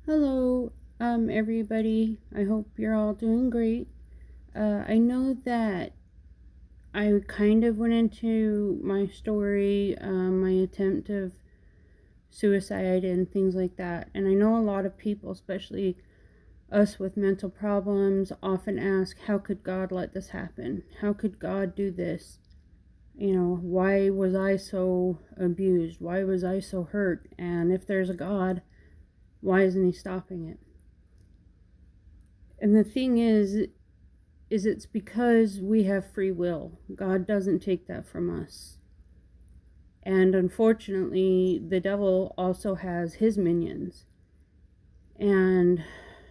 Hello, everybody. I hope you're all doing great. I know that I kind of went into my story, my attempt of suicide and things like that. And I know a lot of people, especially us with mental problems, often ask, how could God let this happen? How could God do this? Why was I so abused? Why was I so hurt? And if there's a God, why isn't he stopping it? And the thing is it's because we have free will. God doesn't take that from us. And unfortunately, the devil also has his minions. And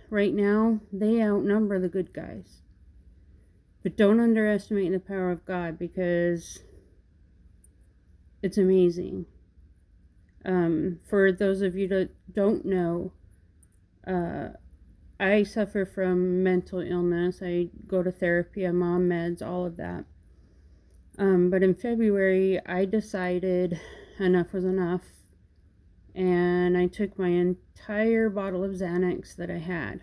right now, they outnumber the good guys. But don't underestimate the power of God because it's amazing. For those of you that don't know, I suffer from mental illness. I go to therapy, I'm on meds, all of that. But in February, I decided enough was enough, and I took my entire bottle of Xanax that I had.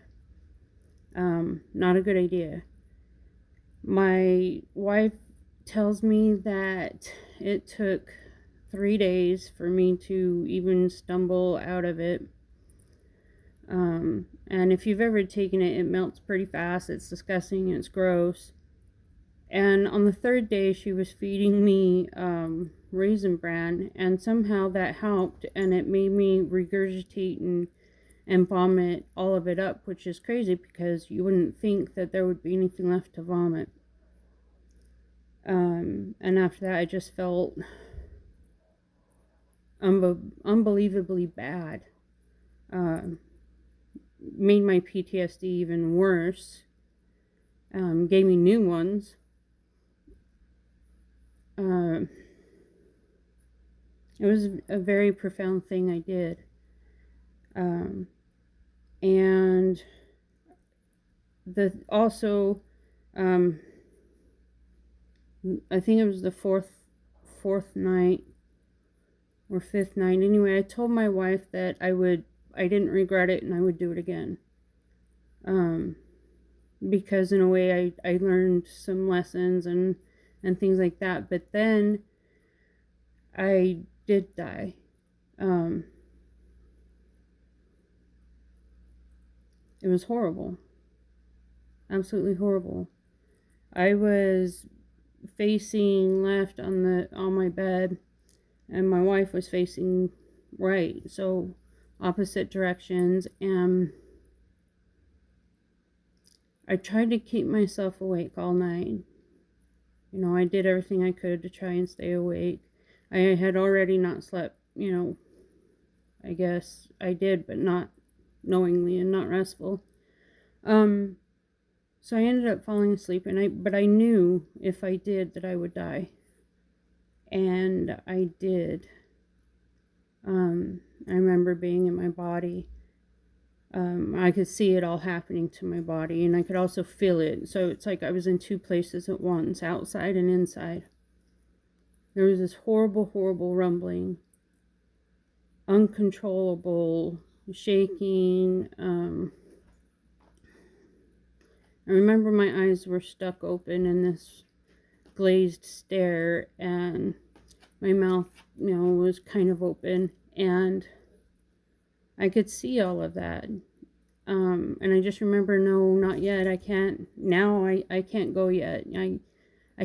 Not a good idea. My wife tells me that it took 3 days for me to even stumble out of it. And if you've ever taken it, it melts pretty fast. It's disgusting. It's gross. And on the third day, she was feeding me Raisin Bran, and somehow that helped, and it made me regurgitate and vomit all of it up, which is crazy because you wouldn't think that there would be anything left to vomit. And after that, I just felt unbelievably bad. Made my PTSD even worse. Gave me new ones. It was a very profound thing I did. And I think it was the fourth night or fifth night. Anyway, I told my wife that I didn't regret it and I would do it again. Because in a way I learned some lessons and things like that. But then I did die. It was horrible. Absolutely horrible. I was facing left on my bed, and my wife was facing right, so opposite directions. And I tried to keep myself awake all night. I did everything I could to try and stay awake. I had already not slept. I guess I did, but not knowingly and not restful. So I ended up falling asleep, but I knew if I did that I would die. And I did. I remember being in my body. I could see it all happening to my body, and I could also feel it. So it's like I was in two places at once, outside and inside. There was this horrible, horrible rumbling, uncontrollable shaking. I remember my eyes were stuck open in this glazed stare, and my mouth, was kind of open, and I could see all of that. And I just remember, no, not yet. I can't now. I can't go yet. I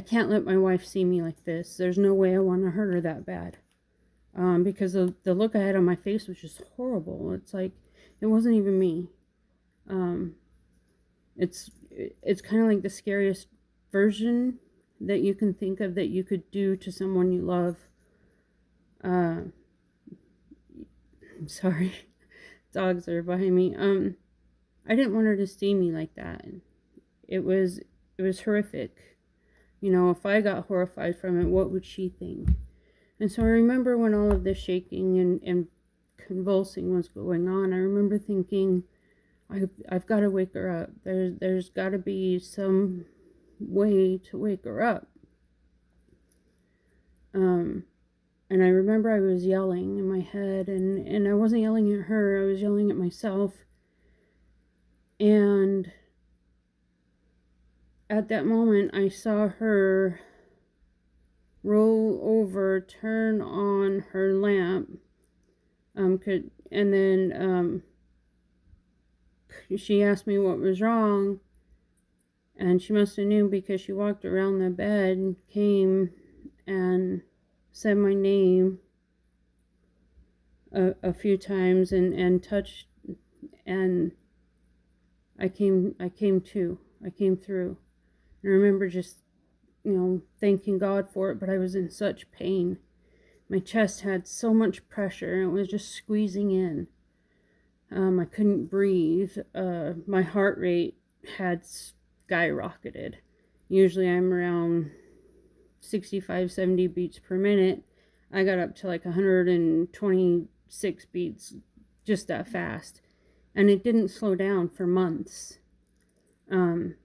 can't let my wife see me like this. There's no way I want to hurt her that bad. Because the look I had on my face was just horrible. It's like it wasn't even me. It's kind of like the scariest version that you can think of that you could do to someone you love. I'm sorry, dogs are behind me. I didn't want her to see me like that. It was horrific. If I got horrified from it, what would she think? And so I remember when all of this shaking and convulsing was going on, I remember thinking, I've got to wake her up. There's got to be some way to wake her up. And I remember I was yelling in my head, and I wasn't yelling at her, I was yelling at myself. And at that moment, I saw her roll over, turn on her lamp, and then she asked me what was wrong, and she must have knew because she walked around the bed, came and said my name a few times, and touched, and I came through. And I remember just, thanking God for it, but I was in such pain. My chest had so much pressure, and it was just squeezing in. I couldn't breathe. My heart rate had skyrocketed. Usually I'm around 65, 70 beats per minute. I got up to like 126 beats just that fast. And it didn't slow down for months. And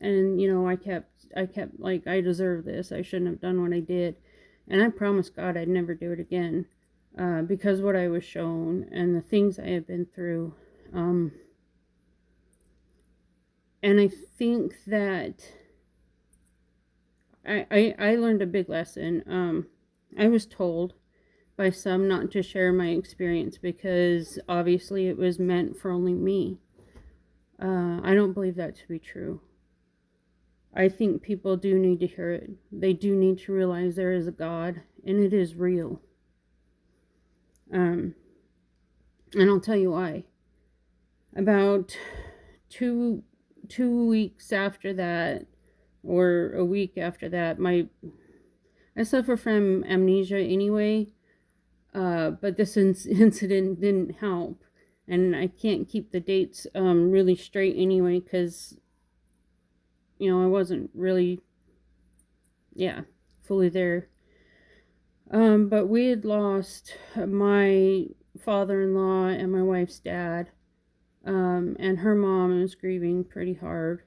I kept like, I deserve this. I shouldn't have done what I did. And I promised God I'd never do it again. Because what I was shown and the things I had been through. And I think that I learned a big lesson. I was told by some not to share my experience because obviously it was meant for only me. I don't believe that to be true. I think people do need to hear it. They do need to realize there is a God and it is real. And I'll tell you why. About two weeks after that, or a week after that, I suffer from amnesia anyway, but this incident didn't help, and I can't keep the dates really straight anyway, because I wasn't really fully there. But we had lost my father-in-law and my wife's dad, and her mom is grieving pretty hard.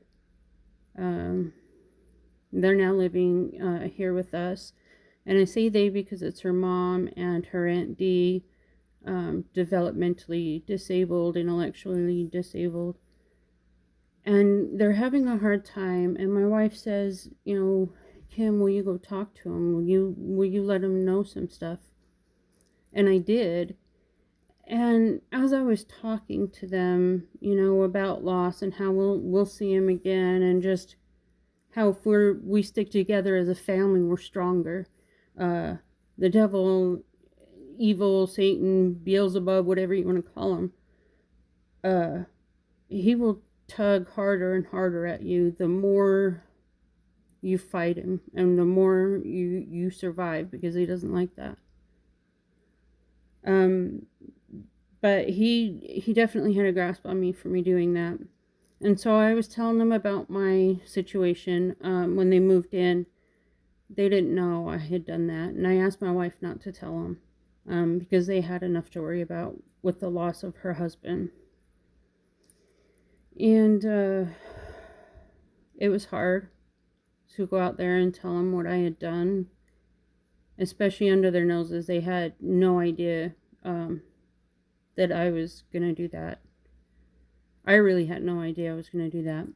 They're now living here with us, and I say they because it's her mom and her Aunt Dee, developmentally disabled, intellectually disabled, and they're having a hard time. And my wife says, Kim, will you go talk to him? Will you let him know some stuff? And I did. And as I was talking to them, about loss and how we'll see him again, and just how if we stick together as a family, we're stronger. The devil, evil, Satan, Beelzebub, whatever you want to call him, he will tug harder and harder at you the more you fight him, and the more you survive, because he doesn't like that. But he definitely had a grasp on me for me doing that. And so I was telling them about my situation. When they moved in, they didn't know I had done that, and I asked my wife not to tell them, because they had enough to worry about with the loss of her husband. And it was hard to go out there and tell them what I had done, especially under their noses. They had no idea that I was going to do that. I really had no idea I was going to do that.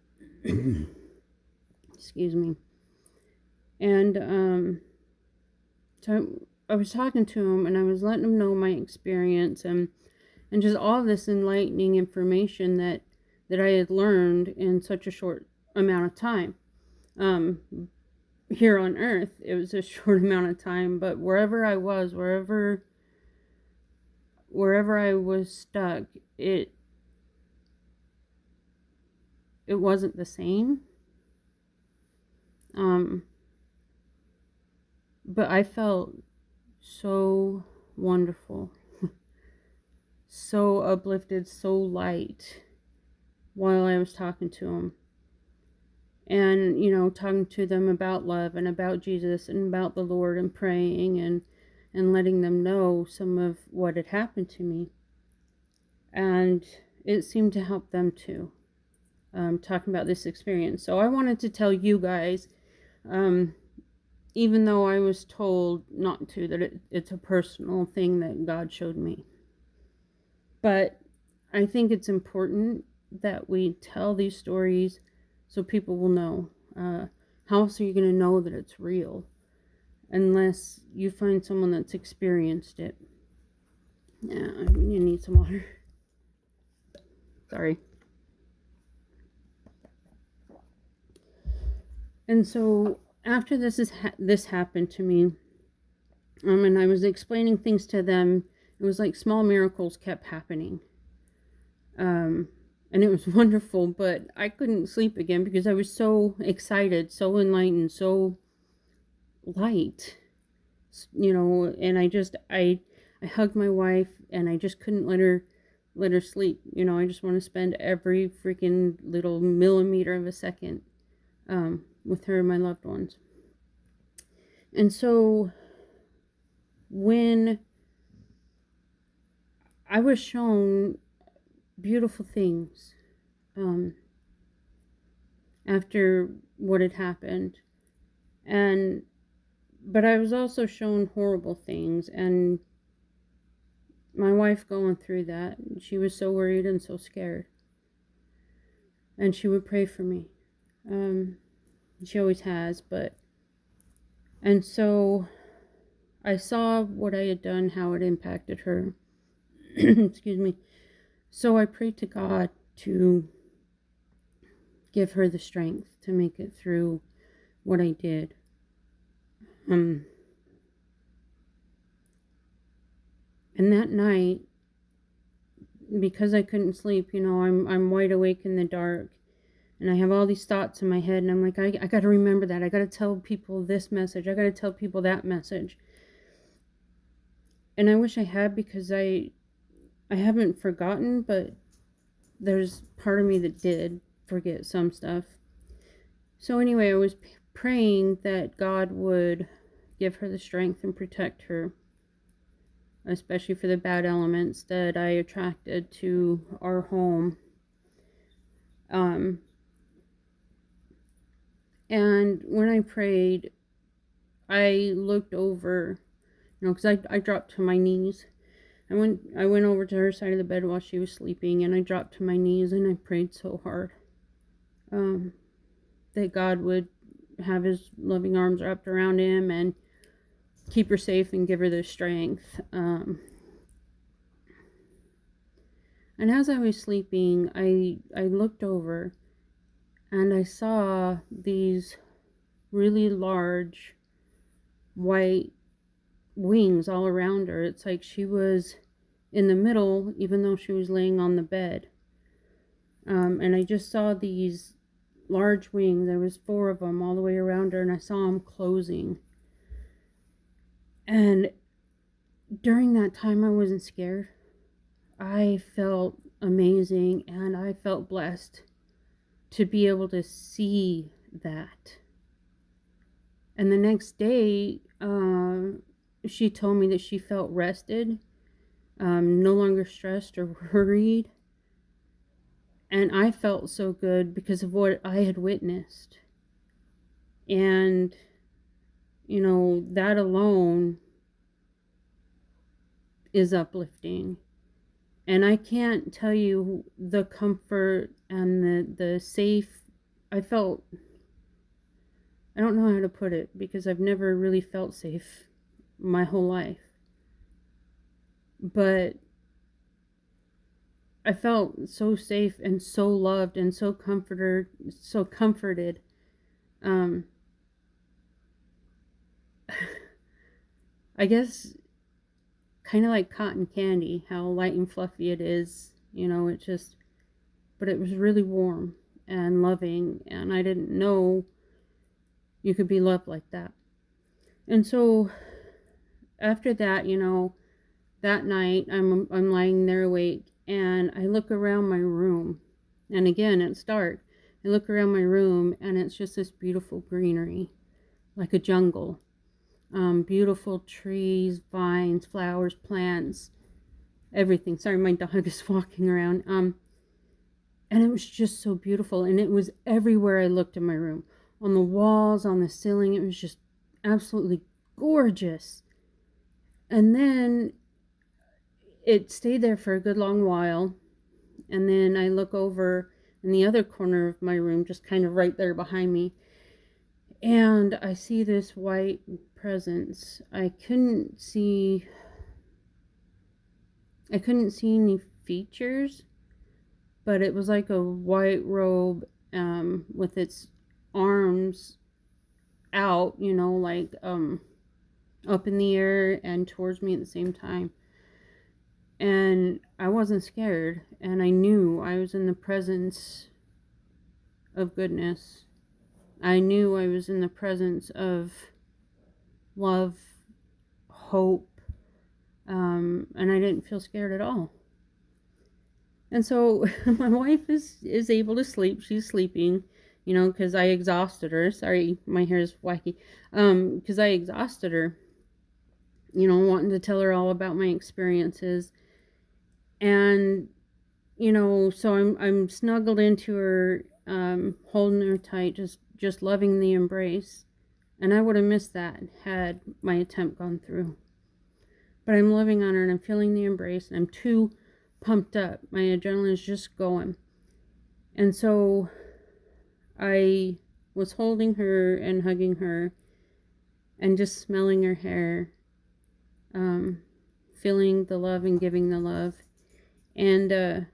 Excuse me. And so I was talking to him, and I was letting him know my experience, and just all this enlightening information that I had learned in such a short amount of time. Here on earth, it was a short amount of time, but wherever I was, wherever I was stuck, it wasn't the same. But I felt so wonderful, so uplifted, so light while I was talking to him. And, talking to them about love and about Jesus and about the Lord, and praying and letting them know some of what had happened to me. And it seemed to help them too, talking about this experience. So I wanted to tell you guys, even though I was told not to, that it's a personal thing that God showed me. But I think it's important that we tell these stories so people will know. How else are you going to know that it's real unless you find someone that's experienced it? Yeah, you need some water. Sorry. And so after this happened to me, and I was explaining things to them, it was like small miracles kept happening. And it was wonderful, but I couldn't sleep again because I was so excited, so enlightened, so light, and I hugged my wife, and I just couldn't let her sleep. I just want to spend every freaking little millimeter of a second with her and my loved ones. And so when I was shown beautiful things after what had happened, but I was also shown horrible things, and my wife going through that, she was so worried and so scared, and she would pray for me. She always has, and so I saw what I had done, how it impacted her. Excuse me. So I prayed to God to give her the strength to make it through what I did. And that night, because I couldn't sleep, I'm wide awake in the dark, and I have all these thoughts in my head, and I'm like, I got to remember that. I got to tell people this message. I got to tell people that message. And I wish I had, because I haven't forgotten, but there's part of me that did forget some stuff. So anyway, I was praying that God would give her the strength and protect her, especially for the bad elements that I attracted to our home. And when I prayed, I looked over, because I dropped to my knees. I went over to her side of the bed while she was sleeping, and I dropped to my knees, and I prayed so hard that God would have his loving arms wrapped around him and keep her safe and give her the strength. And as I was sleeping, I looked over, and I saw these really large white wings all around her. It's like she was in the middle, even though she was laying on the bed. And I just saw these large wings. There was 4 of them all the way around her, and I saw them closing. And during that time, I wasn't scared. I felt amazing, and I felt blessed to be able to see that. And the next day, she told me that she felt rested, no longer stressed or worried. And I felt so good because of what I had witnessed. And, that alone is uplifting. And I can't tell you the comfort and the safe. I don't know how to put it, because I've never really felt safe my whole life. But I felt so safe and so loved and so comforted. I guess kind of like cotton candy, how light and fluffy it is. But it was really warm and loving, and I didn't know you could be loved like that. And so after that, that night I'm lying there awake, and I look around my room, and again it's dark. I look around my room, and it's just this beautiful greenery, like a jungle. Beautiful trees, vines, flowers, plants, everything. Sorry, my dog is walking around. And it was just so beautiful, and it was everywhere I looked in my room. On the walls, on the ceiling, it was just absolutely gorgeous. And then it stayed there for a good long while, And then I look over in the other corner of my room, just kind of right there behind me, and I see this white presence. I couldn't see any features, but it was like a white robe, with its arms out, like up in the air and towards me at the same time. And I wasn't scared, and I knew I was in the presence of goodness. I knew I was in the presence of love, hope, and I didn't feel scared at all. And so my wife is able to sleep. She's sleeping, because I exhausted her. Sorry, my hair is wacky. Because I exhausted her, wanting to tell her all about my experiences. And, so I'm snuggled into her, holding her tight, just loving the embrace. And I would have missed that had my attempt gone through. But I'm loving on her, and I'm feeling the embrace, and I'm too pumped up. My adrenaline is just going. And so I was holding her and hugging her and just smelling her hair, feeling the love and giving the love. And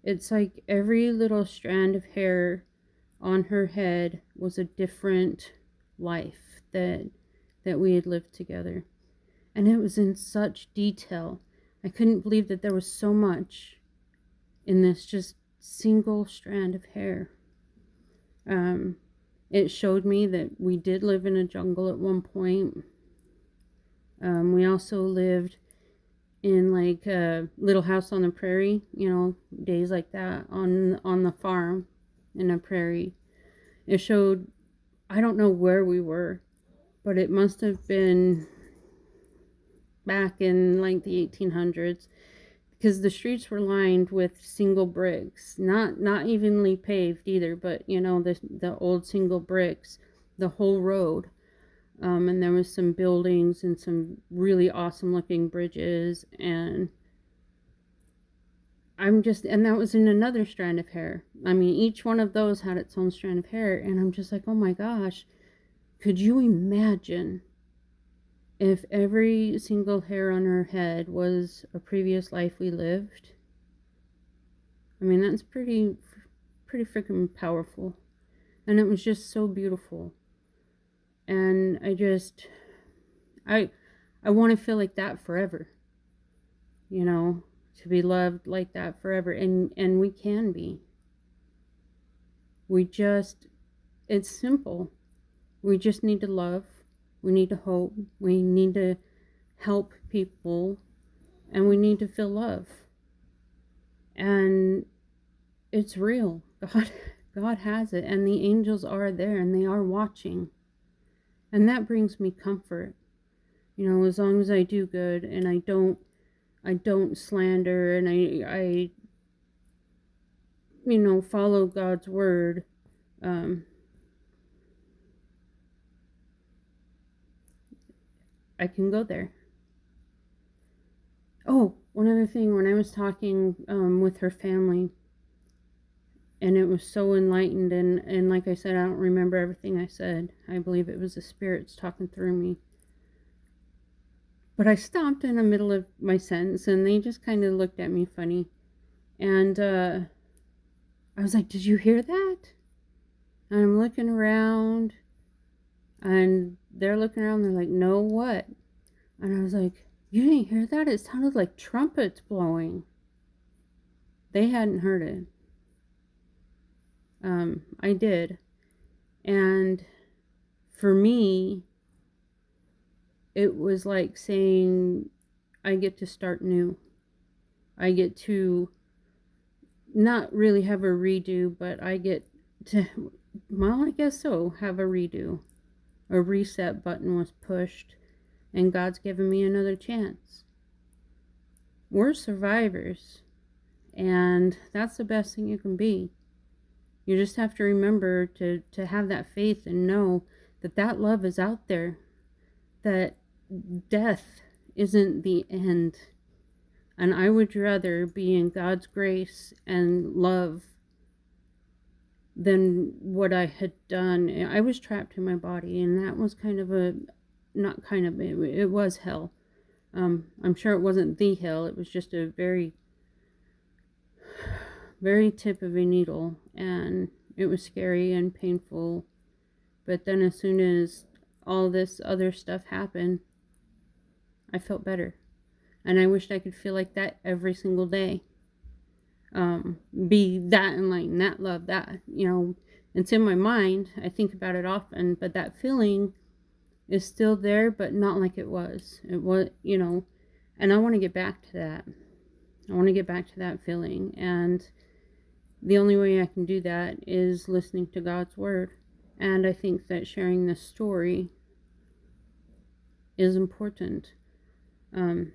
it's like every little strand of hair on her head was a different life that we had lived together. And it was in such detail. I couldn't believe that there was so much in this just single strand of hair. It showed me that we did live in a jungle at one point. We also lived in like a little house on the prairie, days like that on the farm in a prairie. It showed, I don't know where we were, but it must have been back in like the 1800s, because the streets were lined with single bricks, not evenly paved either, but the old single bricks, the whole road. And there was some buildings and some really awesome looking bridges, and that was in another strand of hair. I mean, each one of those had its own strand of hair, and I'm just like, oh my gosh, could you imagine if every single hair on her head was a previous life we lived? I mean, that's pretty freaking powerful. And it was just so beautiful. And I want to feel like that forever. To be loved like that forever. And we can be. It's simple. We just need to love. We need to hope. We need to help people. And we need to feel love. And it's real. God has it. And the angels are there, and they are watching. And that brings me comfort. As long as I do good and I don't slander, and I follow God's word, I can go there. Oh, one other thing, when I was talking with her family, and it was so enlightened, and like I said, I don't remember everything I said. I believe it was the spirits talking through me. But I stopped in the middle of my sentence, and they just kind of looked at me funny. And I was like, did you hear that? And I'm looking around, and they're looking around, they're like, no, what? And I was like, you didn't hear that? It sounded like trumpets blowing. They hadn't heard it. I did. And for me, it was like saying, I get to start new. I get to not really have a redo, but I get to, well, I guess so, have a redo. A reset button was pushed, and God's given me another chance. We're survivors, and that's the best thing you can be. You just have to remember to have that faith and know that love is out there, that death isn't the end. And I would rather be in God's grace and love than what I had done. I was trapped in my body, and that was kind of a, not kind of, it was hell. I'm sure it wasn't the hell, it was just a very, very tip of a needle, and it was scary and painful. But then as soon as all this other stuff happened, I felt better. And I wished I could feel like that every single day. Be that enlightened, that love, that, it's in my mind. I think about it often, but that feeling is still there, but not like it was. It was, and I want to get back to that. I want to get back to that feeling. And the only way I can do that is listening to God's word. And I think that sharing this story is important. And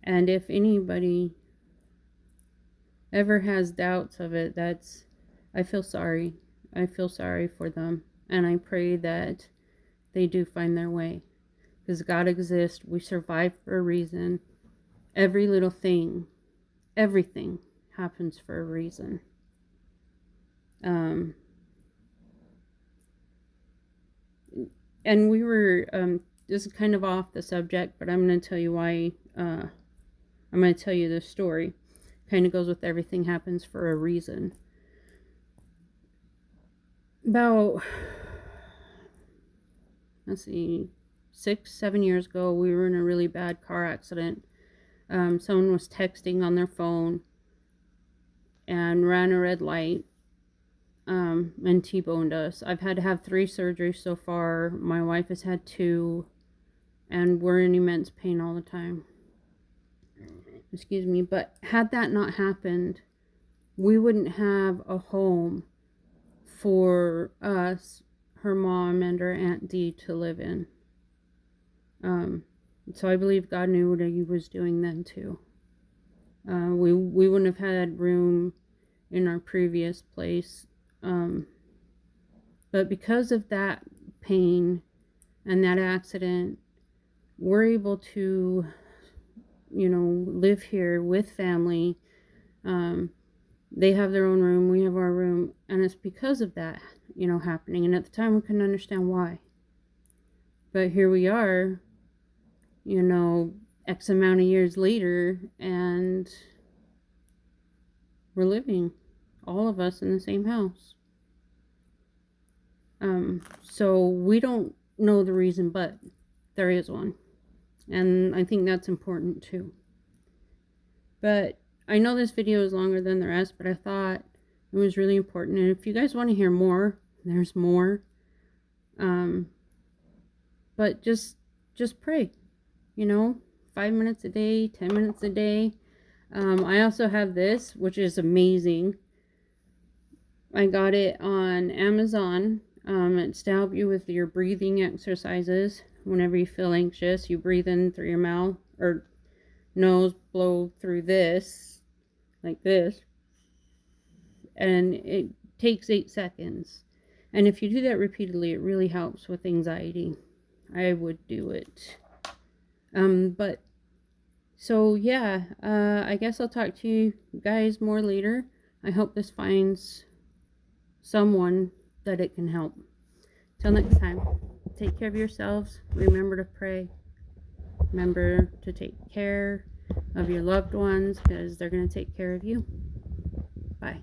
if anybody ever has doubts of it, I feel sorry. I feel sorry for them. And I pray that they do find their way. Because God exists. We survive for a reason. Every little thing, everything happens for a reason. And we were, this is kind of off the subject, but I'm going to tell you why, I'm going to tell you this story. Kind of goes with everything happens for a reason. About, let's see, 6-7 years ago, we were in a really bad car accident. Someone was texting on their phone and ran a red light, and T-boned us. I've had to have 3 surgeries so far. My wife has had 2, and we're in immense pain all the time. Excuse me. But had that not happened, we wouldn't have a home for us, her mom, and her Aunt Dee to live in. So I believe God knew what he was doing then too. We wouldn't have had room in our previous place. But because of that pain and that accident, we're able to, live here with family. They have their own room, we have our room, and it's because of that, happening. And at the time, we couldn't understand why. But here we are, X amount of years later, and we're living, all of us, in the same house. So we don't know the reason, but there is one. And I think that's important too. But I know this video is longer than the rest, but I thought it was really important. And if you guys want to hear more, there's more. But just pray, 5 minutes a day, 10 minutes a day. I also have this, which is amazing. I got it on Amazon. It's to help you with your breathing exercises. Whenever you feel anxious, you breathe in through your mouth or nose, blow through this, like this. And it takes 8 seconds. And if you do that repeatedly, it really helps with anxiety. I would do it. But so yeah, I guess I'll talk to you guys more later. I hope this finds someone that it can help. Till next time, take care of yourselves. Remember to pray. Remember to take care of your loved ones, because they're going to take care of you. Bye.